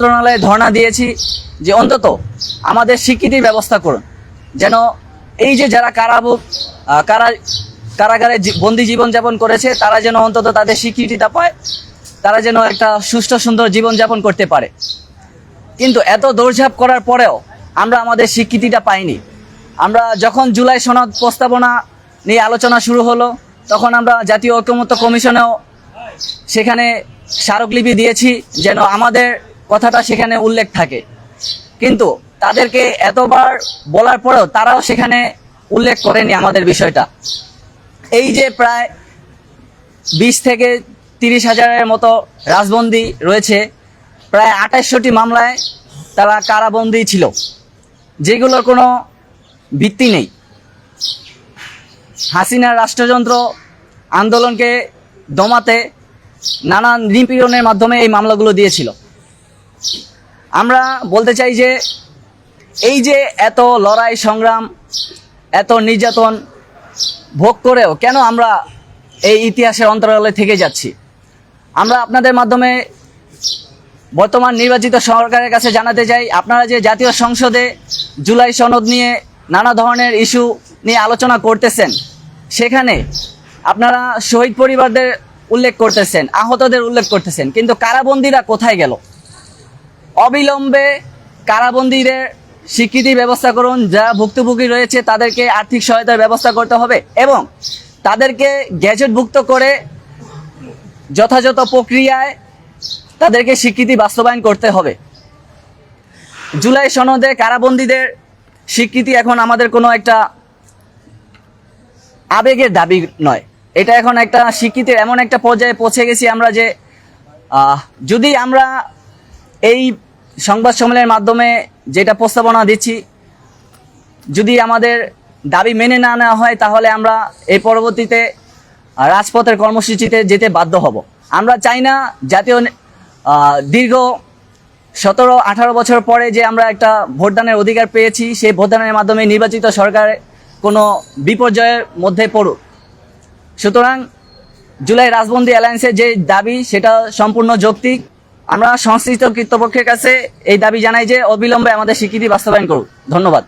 মন্ত্রণালয়ে ধর্ণা দিয়েছি যে অন্তত আমাদের স্বীকৃতির ব্যবস্থা করুন, যেন এই যে যারা কারাগারে বন্দি জীবনযাপন করেছে তারা যেন অন্তত তাদের স্বীকৃতিটা পায়, তারা যেন একটা সুষ্ঠু সুন্দর জীবনযাপন করতে পারে। কিন্তু এত দৌড়ঝাঁপ করার পরেও আমরা আমাদের স্বীকৃতিটা পাইনি। আমরা যখন জুলাই সনদ প্রস্তাবনা নিয়ে আলোচনা শুরু হলো, তখন আমরা জাতীয় ঐকমত্য কমিশনেও সেখানে স্মারকলিপি দিয়েছি যেন আমাদের কথাটা সেখানে উল্লেখ থাকে। কিন্তু তাদেরকে এতবার বলার পরেও তারাও সেখানে উল্লেখ করেনি আমাদের বিষয়টা। এই যে প্রায় 20 থেকে 30 হাজারের মতো রাজবন্দী রয়েছে, প্রায় 28টি মামলায় তারা কারাবন্দী ছিল, যেগুলোর কোনো ভিত্তি নেই। হাসিনার রাষ্ট্রযন্ত্র আন্দোলনকে দমাতে নানান নিপীড়নের মাধ্যমে এই মামলাগুলো দিয়েছিল। আমরা বলতে চাই যে এই যে এত লড়াই সংগ্রাম, এত নির্যাতন ভোগ করেও কেন আমরা এই ইতিহাসের অন্তরালে থেকে যাচ্ছি? আমরা আপনাদের মাধ্যমে বর্তমান নির্বাচিত সরকারের কাছে জানাতে চাই, আপনারা যে জাতীয় সংসদে জুলাই সনদ নিয়ে নানা ধরনের ইস্যু নিয়ে আলোচনা করতেছেন, সেখানে আপনারা শহীদ পরিবারদের উল্লেখ করতেছেন, আহতদের উল্লেখ করতেছেন, কিন্তু কারাবন্দীরা কোথায় গেল? অবিলম্বে কারাবন্দীদের স্বীকৃতি ব্যবস্থা করুন। যারা ভুক্তভোগী রয়েছে তাদেরকে আর্থিক সহায়তার ব্যবস্থা করতে হবে এবং তাদেরকে গ্যাজেটভুক্ত করে যথাযথ প্রক্রিয়ায় তাদেরকে স্বীকৃতি বাস্তবায়ন করতে হবে। জুলাই সনদে কারাবন্দীদের স্বীকৃতি এখন আমাদের কোনো একটা আবেগের দাবি নয়, এটা এখন একটা স্বীকৃতির এমন একটা পর্যায়ে পৌঁছে গেছি আমরা যে যদি আমরা এই সংবাদ সম্মেলনের মাধ্যমে যেটা প্রস্তাবনা দিচ্ছি, যদি আমাদের দাবি মেনে না নেওয়া হয়, তাহলে আমরা এই পরবর্তীতে রাজপথের কর্মসূচিতে যেতে বাধ্য হব। আমরা চাই না জাতীয় দীর্ঘ 17-18 বছর পরে যে আমরা একটা ভোটদানের অধিকার পেয়েছি, সেই ভোটদানের মাধ্যমে নির্বাচিত সরকার কোনো বিপর্যয়ের মধ্যে পড়ুক। সুতরাং জুলাই রাজবন্দী অ্যালায়েন্সের যে দাবি সেটা সম্পূর্ণ যৌক্তিক। আমরা সংশ্লিষ্ট কর্তৃপক্ষের কাছে এই দাবি জানাই যে অবিলম্বে আমাদের স্বীকৃতি বাস্তবায়ন করুক। ধন্যবাদ।